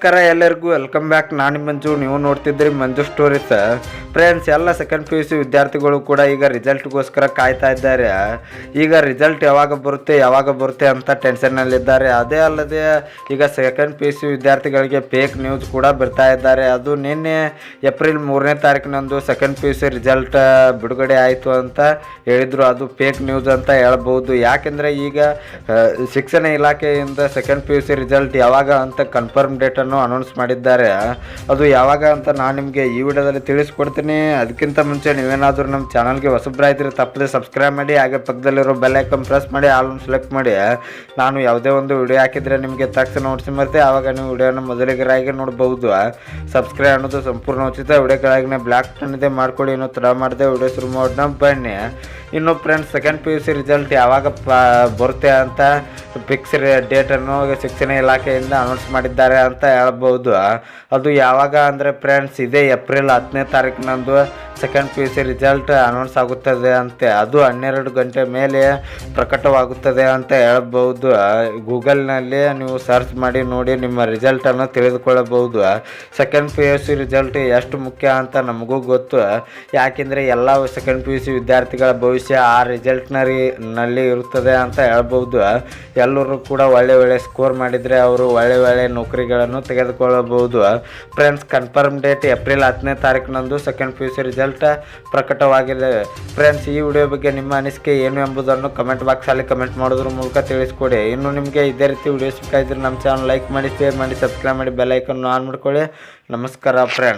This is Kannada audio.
ನಮಸ್ಕಾರ ಎಲ್ಲರಿಗೂ ವೆಲ್ಕಮ್ ಬ್ಯಾಕ್. ನಾನು ಮಂಜು, ನೀವು ನೋಡ್ತಿದ್ರಿ ಮಂಜು ಸ್ಟೋರೀಸ್. ಫ್ರೆಂಡ್ಸ್, ಎಲ್ಲ ಸೆಕೆಂಡ್ ಪಿ ಯು ಸಿ ವಿದ್ಯಾರ್ಥಿಗಳು ಕೂಡ ಈಗ ರಿಸಲ್ಟ್ಗೋಸ್ಕರ ಕಾಯ್ತಾ ಇದ್ದಾರೆ. ಈಗ ರಿಸಲ್ಟ್ ಯಾವಾಗ ಬರುತ್ತೆ ಅಂತ ಟೆನ್ಷನ್ನಲ್ಲಿದ್ದಾರೆ. ಅದೇ ಅಲ್ಲದೆ ಈಗ ಸೆಕೆಂಡ್ ಪಿ ಯು ಸಿ ವಿದ್ಯಾರ್ಥಿಗಳಿಗೆ ಫೇಕ್ ನ್ಯೂಸ್ ಕೂಡ ಬರ್ತಾ ಇದ್ದಾರೆ. ಅದು ನಿನ್ನೆ ಏಪ್ರಿಲ್ 3ನೇ ತಾರೀಕಿನಂದು second P U C result ಬಿಡುಗಡೆ ಆಯಿತು ಅಂತ ಹೇಳಿದರು. ಅದು ಫೇಕ್ ನ್ಯೂಸ್ ಅಂತ ಹೇಳ್ಬೋದು. ಯಾಕೆಂದರೆ ಈಗ ಶಿಕ್ಷಣ ಇಲಾಖೆಯಿಂದ second P U C result ಯಾವಾಗ ಅಂತ ಕನ್ಫರ್ಮ್ ಡೇಟನ್ನು ಅನೌನ್ಸ್ ಮಾಡಿದ್ದಾರೆ. ಅದು ಯಾವಾಗ ಅಂತ ನಾನು ನಿಮಗೆ ಈ ವಿಡಿಯೋದಲ್ಲಿ ತಿಳಿಸ್ಕೊಡ್ತೀನಿ. ಅದಕ್ಕಿಂತ ಮುಂಚೆ ನೀವೇನಾದರೂ ನಮ್ಮ ಚಾನಲ್ಗೆ ಹೊಸಬ್ರಾಯಿದ್ರೆ ತಪ್ಪದೆ ಸಬ್ಸ್ಕ್ರೈಬ್ ಮಾಡಿ, ಹಾಗೆ ಪಕ್ಕದಲ್ಲಿರೋ ಬೆಲ್ ಐಕಾನ್ ಪ್ರೆಸ್ ಮಾಡಿ, ಆಲ್ ಸೆಲೆಕ್ಟ್ ಮಾಡಿ. ನಾನು ಯಾವುದೇ ಒಂದು ವಿಡಿಯೋ ಹಾಕಿದರೆ ನಿಮಗೆ ತಕ್ಷಣ ನೋಟಿಸ್ ಬರುತ್ತೆ. ಆವಾಗ ನೀವು ವಿಡಿಯೋನ ಮೊದಲಿಗರಾಗಿ ನೋಡ್ಬೋದು. ಸಬ್ಸ್ಕ್ರೈಬ್ ಅನ್ನೋದು ಸಂಪೂರ್ಣ ಉಚಿತ. ವಿಡಿಯೋಗಳಾಗಿನೇ ಬ್ಲಾಕ್ ಇದೆ ಮಾಡ್ಕೊಳ್ಳಿ. ಇನ್ನೂ ತಡ ಮಾಡಿದೆ ವಿಡಿಯೋ ಶುರು ಮಾಡೋಣ ಬನ್ನಿ. ಇನ್ನು friends, second P U C result ಯಾವಾಗ ಬರುತ್ತೆ ಅಂತ ಫಿಕ್ಸ್ ಡೇಟನ್ನು ಶಿಕ್ಷಣ ಇಲಾಖೆಯಿಂದ ಅನೌನ್ಸ್ ಮಾಡಿದ್ದಾರೆ ಅಂತ ಹೇಳ್ಬೋದು. ಅದು ಯಾವಾಗ ಅಂದರೆ ಫ್ರೆಂಡ್ಸ್, ಇದೇ ಏಪ್ರಿಲ್ 10ನೇ ತಾರೀಕಿನಂದು second P U C result announce ಆಗುತ್ತದೆ ಅಂತೆ. ಅದು 12 ಗಂಟೆ ಮೇಲೆ ಪ್ರಕಟವಾಗುತ್ತದೆ ಅಂತ ಹೇಳ್ಬೋದು. ಗೂಗಲ್ನಲ್ಲಿ ನೀವು ಸರ್ಚ್ ಮಾಡಿ ನೋಡಿ, ನಿಮ್ಮ ರಿಸಲ್ಟನ್ನು ತಿಳಿದುಕೊಳ್ಳಬಹುದು. Second P U C result ಎಷ್ಟು ಮುಖ್ಯ ಅಂತ ನಮಗೂ ಗೊತ್ತು. ಯಾಕೆಂದರೆ ಎಲ್ಲ ಸೆಕೆಂಡ್ ಪಿ ಯು ಸಿ ವಿದ್ಯಾರ್ಥಿಗಳ ಭವಿಷ್ಯ ಆ ರಿಸಲ್ಟ್ನಲ್ಲಿ ಇರುತ್ತದೆ ಅಂತ ಹೇಳ್ಬೋದು. ಎಲ್ಲರೂ ಕೂಡ ಒಳ್ಳೆ ಸ್ಕೋರ್ ಮಾಡಿದರೆ ಅವರು ಒಳ್ಳೆ ನೌಕರಿಗಳನ್ನು ತೆಗೆದುಕೊಳ್ಳಬಹುದು. ಫ್ರೆಂಡ್ಸ್, ಕನ್ಫರ್ಮ್ ಡೇಟ್ ಏಪ್ರಿಲ್ 10ನೇ ತಾರೀಕಿನಂದು second P U C result ಪ್ರಕಟವಾಗಿದೆ. ಫ್ರೆಂಡ್ಸ್, ಈ ವಿಡಿಯೋ ಬಗ್ಗೆ ನಿಮ್ಮ ಅನಿಸಿಕೆ ಏನು ಎಂಬುದನ್ನು ಕಮೆಂಟ್ ಬಾಕ್ಸಲ್ಲಿ ಕಮೆಂಟ್ ಮಾಡೋದ್ರ ಮೂಲಕ ತಿಳಿಸ್ಕೊಡಿ. ಇನ್ನು ನಿಮಗೆ ಇದೇ ರೀತಿ ವಿಡಿಯೋಸ್ ಬೇಕಾಗಿದ್ದರೆ ನಮ್ಮ ಚಾನಲ್ ಲೈಕ್ ಮಾಡಿ, ಶೇರ್ ಮಾಡಿ, ಸಬ್ಸ್ಕ್ರೈಬ್ ಮಾಡಿ, ಬೆಲ್ ಐಕನ್ ಆನ್ ಮಾಡ್ಕೊಳ್ಳಿ. ನಮಸ್ಕಾರ ಫ್ರೆಂಡ್ಸ್.